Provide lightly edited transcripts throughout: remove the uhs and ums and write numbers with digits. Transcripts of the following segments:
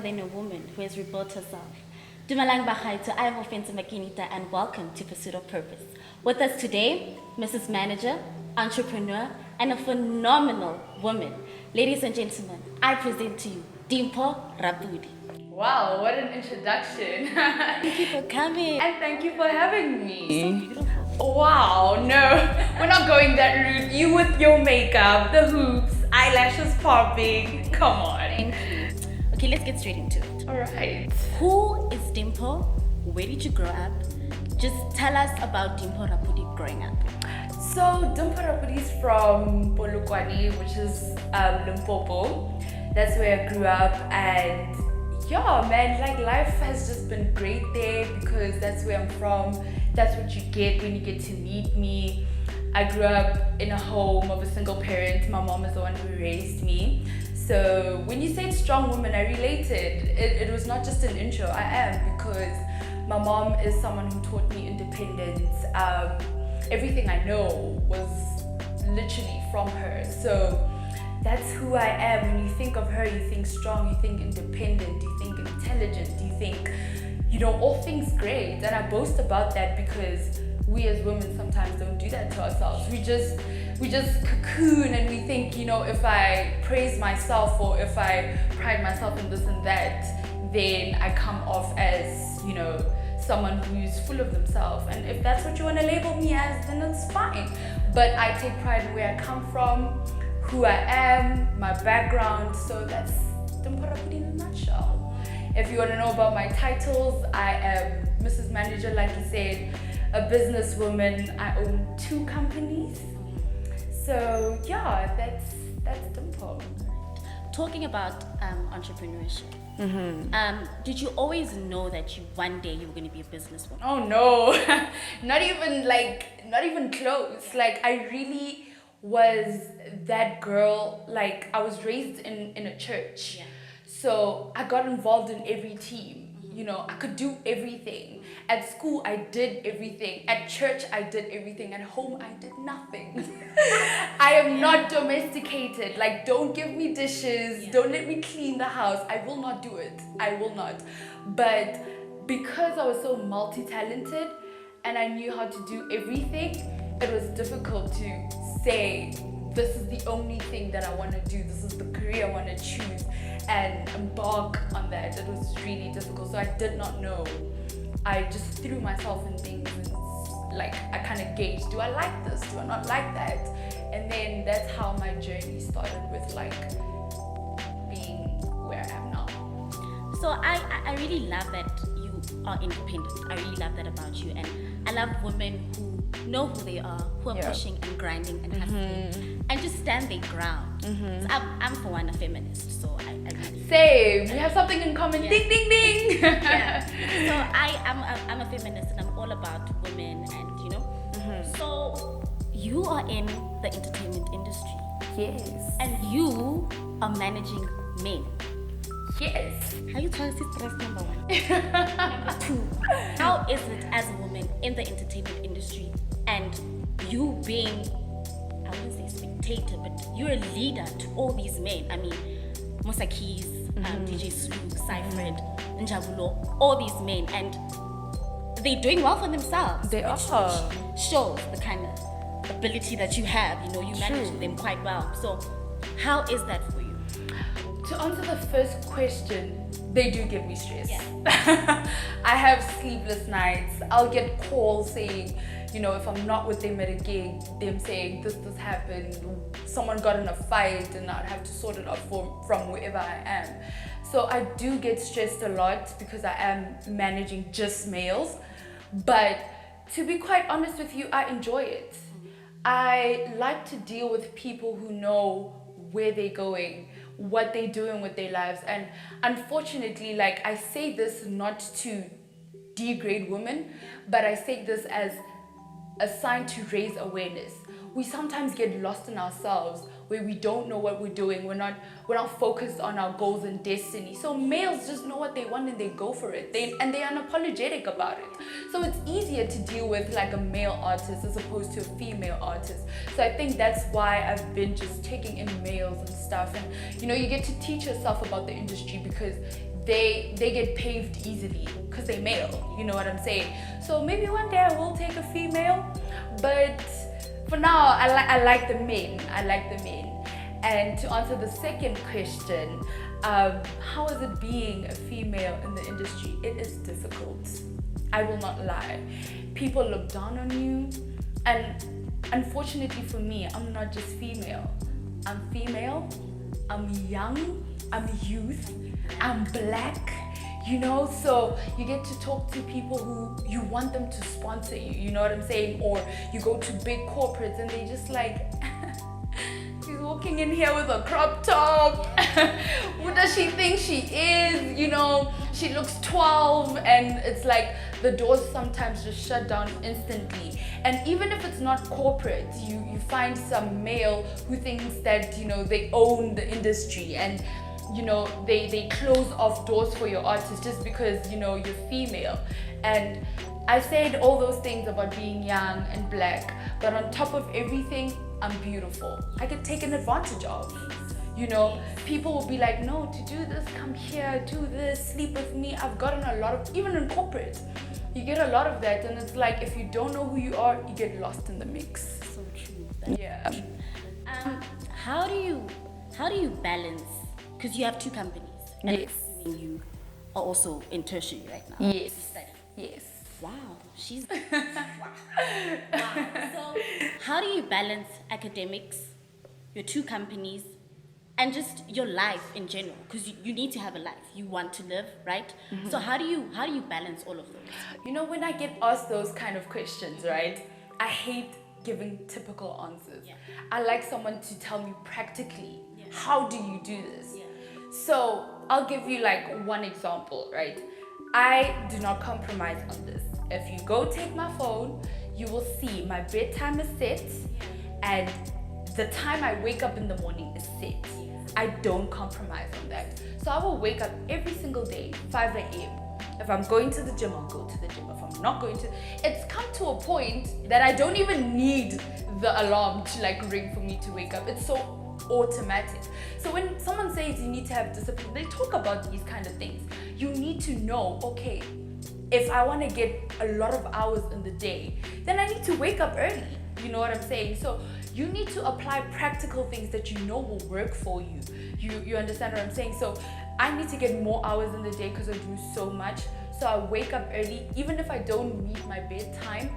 than a woman who has rebuilt herself. Dumelang Mphakhati, I am Ofentse Makinita and welcome to Pursuit of Purpose. With us today, Mrs. Manager, entrepreneur, and a phenomenal woman. Ladies and gentlemen, I present to you Dimpho Rapudi. Wow, what an introduction. Thank you for coming. And thank you for having me. So beautiful. Wow, no, we're not going that route. You with your makeup, the hoops, eyelashes popping. Come on. Thank you. Okay, let's get straight into it. All right. Who is Dimpho? Where did you grow up? Just tell us about Dimpho Rapudi growing up. So Dimpho Rapudi is from Polokwane, which is Limpopo. That's where I grew up, and yeah, man, like life has just been great there because that's where I'm from. That's what you get when you get to meet me. I grew up in a home of a single parent. My mom is the one who raised me. So when you said strong woman, I related. It was not just an intro. I am, because my mom is someone who taught me independence. Everything I know was literally from her. So that's who I am. When you think of her, you think strong, you think independent, you think intelligent, you think, all things great. And I boast about that because we as women sometimes don't do that to ourselves. We just cocoon and we think, if I praise myself or if I pride myself in this and that, then I come off as, someone who's full of themselves. And if that's what you want to label me as, then it's fine. But I take pride in where I come from, who I am, my background. So that's Dimpho Rapudi in a nutshell. If you want to know about my titles, I am Mrs. Manager, like you said, a businesswoman. I own 2 companies. So yeah, that's Dimpho. Talking about entrepreneurship, did you always know that one day you were going to be a businesswoman? Oh no, not even close. Like, I really was that girl. Like, I was raised in a church. Yeah. So I got involved in every team. I could do everything. At school, I did everything. At church, I did everything. At home, I did nothing. I am not domesticated. Like, don't give me dishes. Yeah. Don't let me clean the house. I will not do it. I will not. But because I was so multi-talented and I knew how to do everything, it was difficult to say, this is the only thing that I want to do. This is the career I want to choose and embark on that. It was really difficult. So I did not know. I just threw myself in things and I kind of gauged, do I like this? Do I not like that? And then that's how my journey started with being where I am now. So I really love that you are independent. I really love that about you. And I love women who know who they are, who are pushing and grinding and hustling and just stand their ground. So I'm for one a feminist, so I really same. We have something in common. Yeah. Ding ding ding. Yeah. So I'm a feminist and I'm all about women and So you are in the entertainment industry. Yes. And you are managing men. Yes. How you tell us stress number 1? Number 2. How is it as a woman in the entertainment industry and you being, I wouldn't say spectator, but you're a leader to all these men. I mean, Musa Keys, DJ Slu, Cyfred, Njabulo, all these men, and they're doing well for themselves. They are. Which shows the kind of ability that you have. You manage them quite well. So how is that for you? To answer the first question, they do give me stress. Yeah. I have sleepless nights. I'll get calls saying, if I'm not with them at a gig, them saying this happened, someone got in a fight and I'd have to sort it out from wherever I am. So I do get stressed a lot because I am managing just males. But to be quite honest with you, I enjoy it. I like to deal with people who know where they're going, what they're doing with their lives. And unfortunately, I say this not to degrade women, but I say this as a sign to raise awareness. We sometimes get lost in ourselves where we don't know what we're doing. We're not focused on our goals and destiny. So males just know what they want and they go for it. They're unapologetic about it. So it's easier to deal with a male artist as opposed to a female artist. So I think that's why I've been just taking in males and stuff. And you get to teach yourself about the industry because they get paved easily because they're male, you know what I'm saying? So maybe one day I will take a female, but for now I like the men. And to answer the second question, how is it being a female in the industry? It is difficult. I will not lie. People look down on you, and unfortunately for me, I'm not just female. I'm female, I'm young, I'm youth, I'm black, you know, so you get to talk to people who you want them to sponsor you, you know what I'm saying? Or you go to big corporates and they just like, she's walking in here with a crop top. Who does she think she is? You know, she looks 12, and it's like the doors sometimes just shut down instantly. And even if it's not corporate, you find some male who thinks that, you know, they own the industry, and you know, they close off doors for your artist just because, you know, you're female. And I said all those things about being young and black, but on top of everything, I'm beautiful. I get taken advantage of. You know, people will be like, no, to do this, come here, do this, sleep with me. I've gotten a lot of, even in corporate, you get a lot of that. And it's like, if you don't know who you are, you get lost in the mix. So true. Yeah. How do you balance, because you have 2 companies, and Yes. you are also in tertiary right now. Yes. Yes. Wow, she's wow. So how do you balance academics, your 2 companies, and just your life in general? Because you need to have a life. You want to live, right? Mm-hmm. So how do you balance all of those? You know, when I get asked those kind of questions, right, I hate giving typical answers. Yeah. I like someone to tell me practically, how do you do this? Yeah. So I'll give you like one example, right? I do not compromise on this. If you go take my phone, you will see my bedtime is set, and the time I wake up in the morning is set. I don't compromise on that. So I will wake up every single day, 5 a.m. If I'm going to the gym, I'll go to the gym. If I'm not going to, it's come to a point that I don't even need the alarm to like ring for me to wake up. It's so automatic. So when someone says you need to have discipline, they talk about these kind of things. You need to know, okay, if I want to get a lot of hours in the day, then I need to wake up early. You know what I'm saying? So you need to apply practical things that you know will work for you. You understand what I'm saying? So I need to get more hours in the day because I do so much. So I wake up early, even if I don't meet my bedtime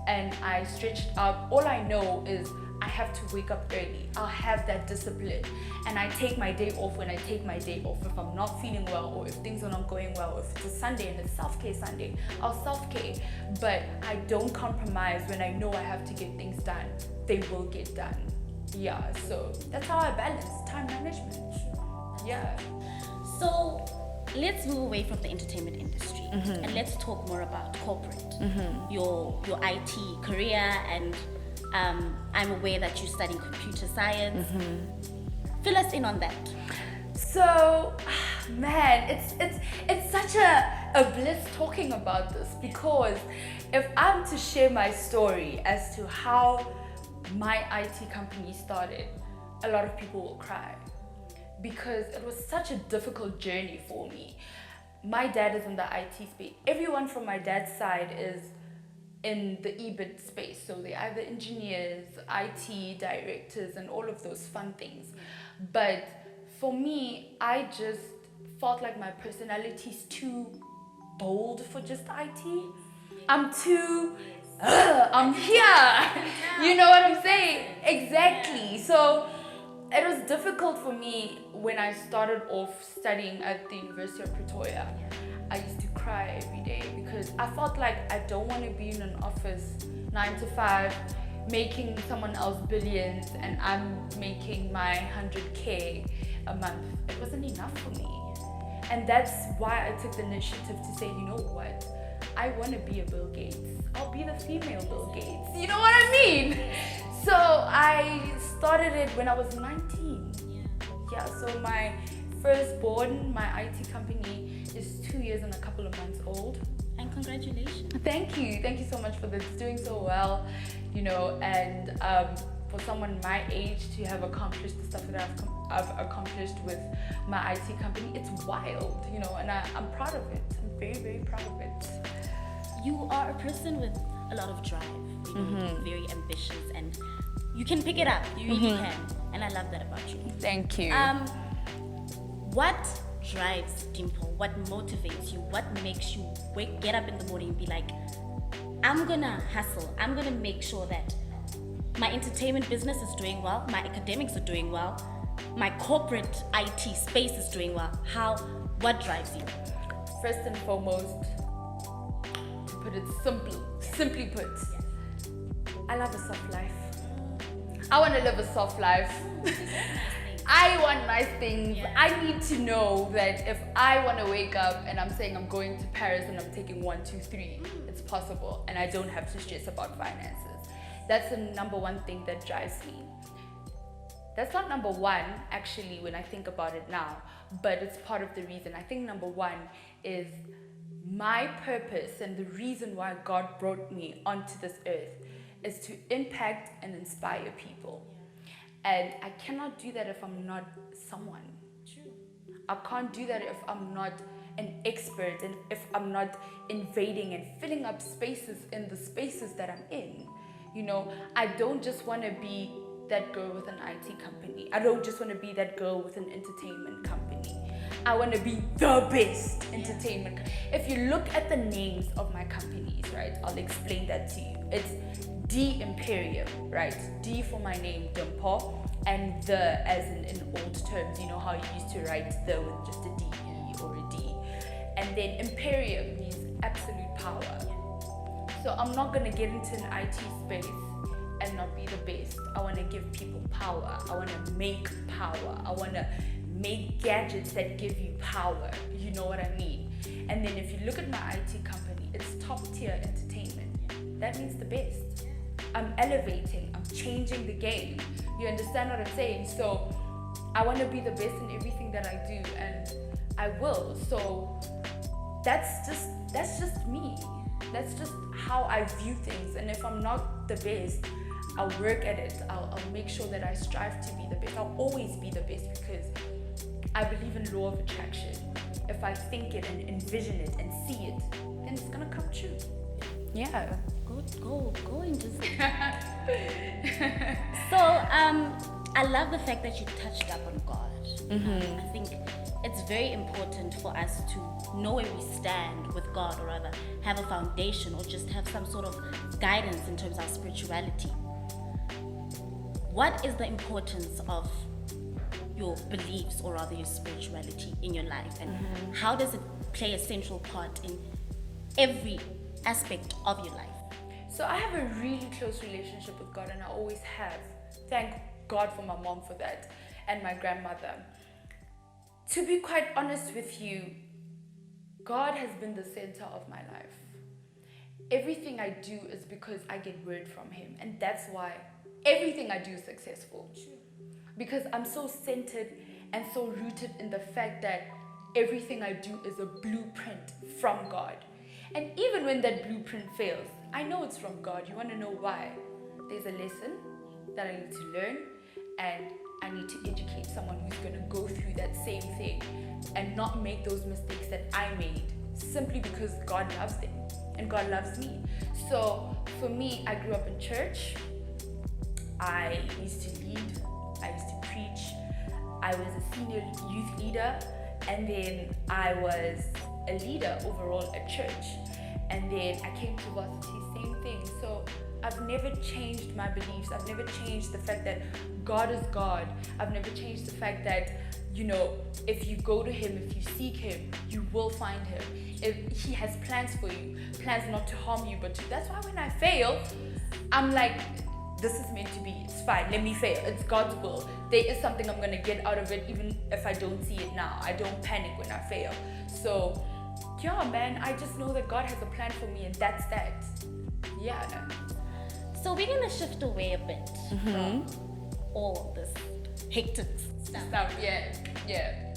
and I stretch it out, all I know is I have to wake up early. I'll have that discipline. And I take my day off when I take my day off. If I'm not feeling well, or if things are not going well, if it's a Sunday and it's self-care Sunday, I'll self-care. But I don't compromise when I know I have to get things done. They will get done. Yeah, so that's how I balance time management. Yeah. So let's move away from the entertainment industry, and let's talk more about corporate, your IT career, and I'm aware that you're studying computer science. Fill us in on that. So, man, it's such a bliss talking about this, because if I'm to share my story as to how my IT company started, a lot of people will cry, because it was such a difficult journey for me. My dad is in the IT space. Everyone from my dad's side is in the EBIT space, so they're either engineers, IT directors, and all of those fun things. But for me, I just felt like my personality is too bold for just IT. I'm too, I'm here. You know what I'm saying? Exactly. So it was difficult for me when I started off studying at the University of Pretoria. I used to cry every day because I felt like I don't want to be in an office 9 to 5 making someone else billions and I'm making my 100K a month. It wasn't enough for me. And that's why I took the initiative to say, you know what? I want to be a Bill Gates. I'll be the female Bill Gates. You know what I mean? So I started it when I was 19. Yeah, so my firstborn, my IT company, is 2 years and a couple of months old. And congratulations. Thank you so much for this. It's doing so well, you know, and for someone my age to have accomplished the stuff that I've accomplished with my IT company, it's wild, you know, and I'm proud of it. I'm very, very proud of it. You are a person with a lot of drive, you know, very ambitious, and you can pick it up. You really can, and I love that about you. Thank you. What drives Dimpho? What motivates you? What makes you get up in the morning and be like, I'm gonna hustle. I'm gonna make sure that my entertainment business is doing well, my academics are doing well, my corporate IT space is doing well. What drives you? First and foremost, to put it simply put, I love a soft life. I want to live a soft life. I want nice things. Yeah. I need to know that if I want to wake up and I'm saying I'm going to Paris and I'm taking 1, 2, 3, it's possible, and I don't have to stress about finances. That's the number one thing that drives me. That's not number one, actually, when I think about it now, but it's part of the reason. I think number one is my purpose, and the reason why God brought me onto this earth is to impact and inspire people. And I cannot do that if I'm not someone. True. I can't do that if I'm not an expert, and if I'm not invading and filling up spaces in the spaces that I'm in. You know, I don't just want to be that girl with an IT company. I don't just want to be that girl with an entertainment company. I want to be the best entertainment. If you look at the names of my companies, right, I'll explain that to you. It's D Imperium, right? D for my name, Dimpho, and the as in old terms, you know how you used to write the with just a D or a D. And then Imperium means absolute power. So I'm not going to get into an IT space and not be the best. I want to give people power. I want to make power. I want to make gadgets that give you power. You know what I mean? And then if you look at my IT company, it's top tier entertainment. That means the best. I'm elevating. I'm changing the game. You understand what I'm saying? So I want to be the best in everything that I do, and I will. So that's just me. That's just how I view things. And if I'm not the best, I'll work at it. I'll make sure that I strive to be the best. I'll always be the best, because I believe in law of attraction. If I think it and envision it and see it, then it's gonna come true. Yeah. Go and just. So I love the fact that you touched up on God. I think it's very important for us to know where we stand with God, or rather have a foundation, or just have some sort of guidance in terms of our spirituality. What is the importance of your beliefs, or rather your spirituality in your life, and how does it play a central part in every aspect of your life? So I have a really close relationship with God, and I always have. Thank God for my mom for that, and my grandmother. To be quite honest with you, God has been the center of my life. Everything I do is because I get word from Him, and that's why everything I do is successful. Because I'm so centered and so rooted in the fact that everything I do is a blueprint from God. And even when that blueprint fails, I know it's from God. You want to know why? There's a lesson that I need to learn, and I need to educate someone who's going to go through that same thing and not make those mistakes that I made, simply because God loves them and God loves me. So for me, I grew up in church. I used to lead. I used to preach. I was a senior youth leader, and then I was a leader overall at church. And then I came to varsity, same thing. So I've never changed my beliefs. I've never changed the fact that God is God. I've never changed the fact that, you know, if you go to Him, if you seek Him, you will find Him. If He has plans for you, plans not to harm you, but to. That's why when I fail, I'm like, this is meant to be. It's fine. Let me fail. It's God's will. There is something I'm going to get out of it, even if I don't see it now. I don't panic when I fail. So, yeah, man, I just know that God has a plan for me, and that's that. Yeah. So we're going to shift away a bit from all this hectic stuff. Yeah.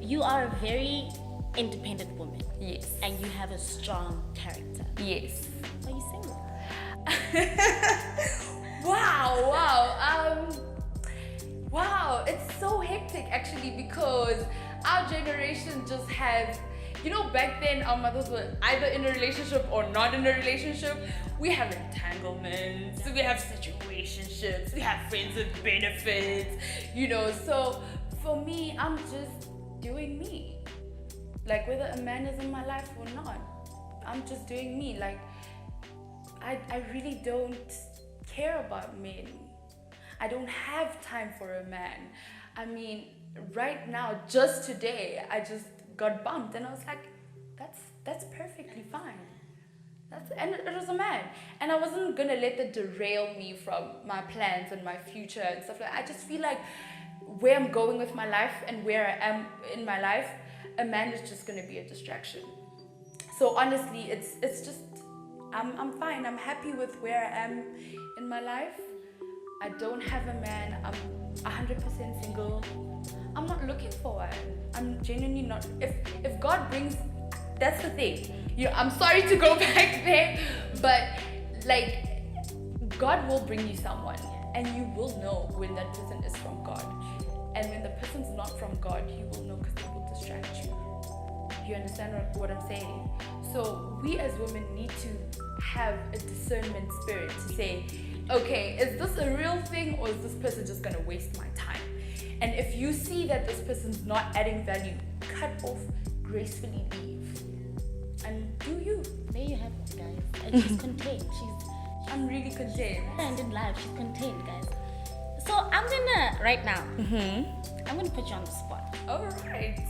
You are a very independent woman. Yes. And you have a strong character. Yes. Are you single? Wow. hectic actually, because our generation just has, you know, back then our mothers were either in a relationship or not in a relationship. We have entanglements, we have situationships, we have friends with benefits, you know. So for me, I'm just doing me. Like, whether a man is in my life or not, I'm just doing me. Like, I really don't care about men. I don't have time for a man. I mean, right now, just today, I just got bumped and I was like, that's perfectly fine. And it was a man. And I wasn't gonna let that derail me from my plans and my future and stuff like that. I just feel like where I'm going with my life and where I am in my life, a man is just gonna be a distraction. So honestly, it's just, I'm fine. I'm happy with where I am in my life. I don't have a man. I'm 100% single. I'm not looking for one. I'm genuinely not. If God brings, that's the thing. You know, I'm sorry to go back there, but like, God will bring you someone, and you will know when that person is from God. And when the person's not from God, you will know because they will distract you. You understand what I'm saying? So we as women need to have a discernment spirit to say, okay, is this a real thing or is this person just gonna waste my time? And if you see that this person's not adding value, cut off, gracefully leave. And do you. There you have it, guys. And she's contained. I'm really contained. And in life, she's contained, guys. So I'm gonna, right now, I'm gonna put you on the spot. All right.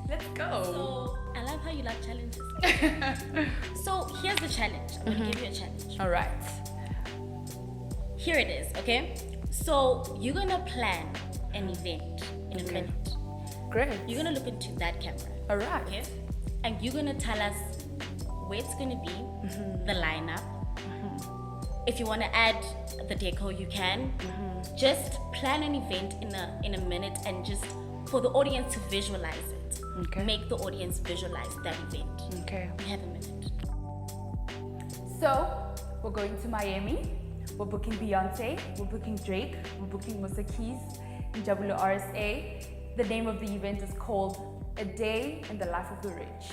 Let's go. So I love how you like challenges. So here's the challenge. I'm gonna give you a challenge. All right. Here it is, okay? So you're gonna plan an event in a minute. Great. You're gonna look into that camera. All right. Okay? And you're gonna tell us where it's gonna be, the lineup. If you wanna add the deco, you can. Just plan an event in a minute and just for the audience to visualize it. Okay. Make the audience visualize that event. Okay. We have a minute. So we're going to Miami. We're booking Beyonce. We're booking Drake. We're booking Musa Keys, Njabulo RSA. The name of the event is called A Day in the Life of the Rich.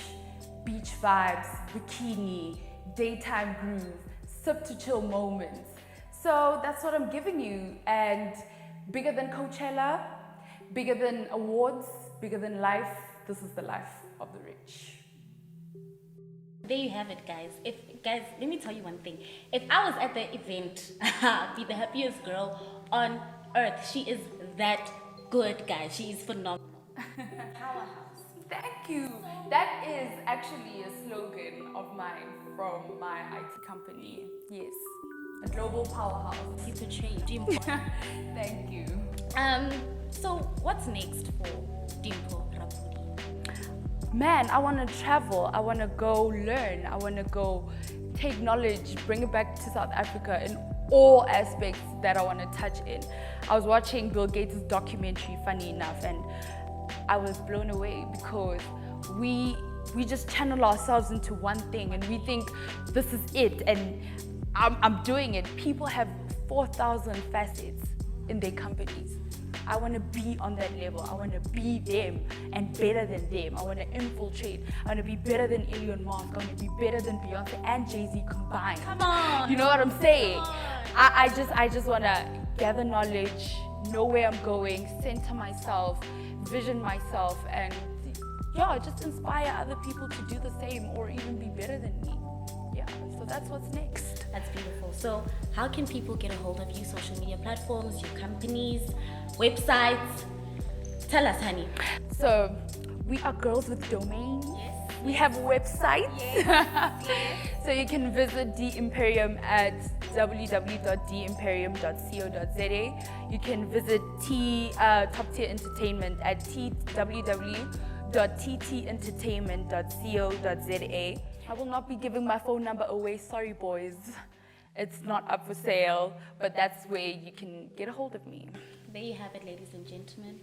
Beach vibes, bikini, daytime groove, sip to chill moments. So that's what I'm giving you. And bigger than Coachella, bigger than awards, bigger than life, this is the life of the rich. There you have it, guys. Guys, let me tell you one thing. If I was at the event, I'd be the happiest girl on earth. She is that good, guys. She is phenomenal. Powerhouse. Thank you. That is actually a slogan of mine from my IT company. Yes. A global powerhouse. You portray Dimpho. Thank you. So what's next for Dimpho Rapudi? Man, I want to travel. I want to go learn. I want to go take knowledge, bring it back to South Africa in all aspects that I want to touch in. I was watching Bill Gates' documentary, funny enough, and I was blown away because we just channel ourselves into one thing and we think this is it and I'm doing it. People have 4,000 facets in their companies. I want to be on that level. I want to be them and better than them. I want to infiltrate. I want to be better than Elon Musk. I want to be better than Beyonce and Jay-Z combined. Come on. You know what I'm saying? I just want to gather knowledge, know where I'm going, center myself, vision myself, and yeah, just inspire other people to do the same or even be better than me. Yeah, so that's what's next. That's beautiful. So how can people get a hold of you? Social media platforms, your companies, websites? Tell us, honey. So we are girls with domains. Yes. We have websites. Yes. So you can visit D Imperium at www.dimperium.co.za. You can visit Top Tier Entertainment at www.ttentertainment.co.za. I will not be giving my phone number away, sorry boys. It's not up for sale, but that's where you can get a hold of me. There you have it, ladies and gentlemen.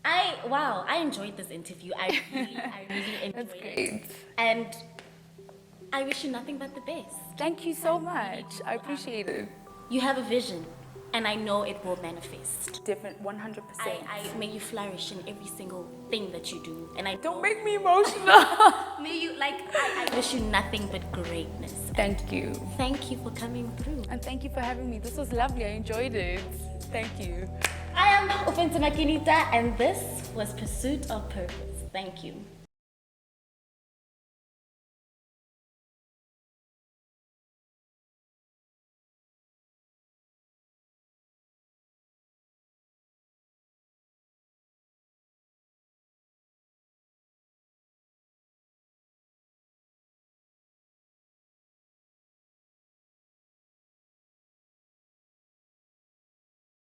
I enjoyed this interview. I really enjoyed That's it. great. And I wish you nothing but the best. Thank you so much. I appreciate it. You have a vision. And I know it will manifest. Definitely, 100%. May you flourish in every single thing that you do. And I Don't make me emotional. may you, like, I wish you nothing but greatness. Thank you. Thank you for coming through. And thank you for having me. This was lovely. I enjoyed it. Thank you. I am Ofentse Makinita, and this was Pursuit of Purpose. Thank you.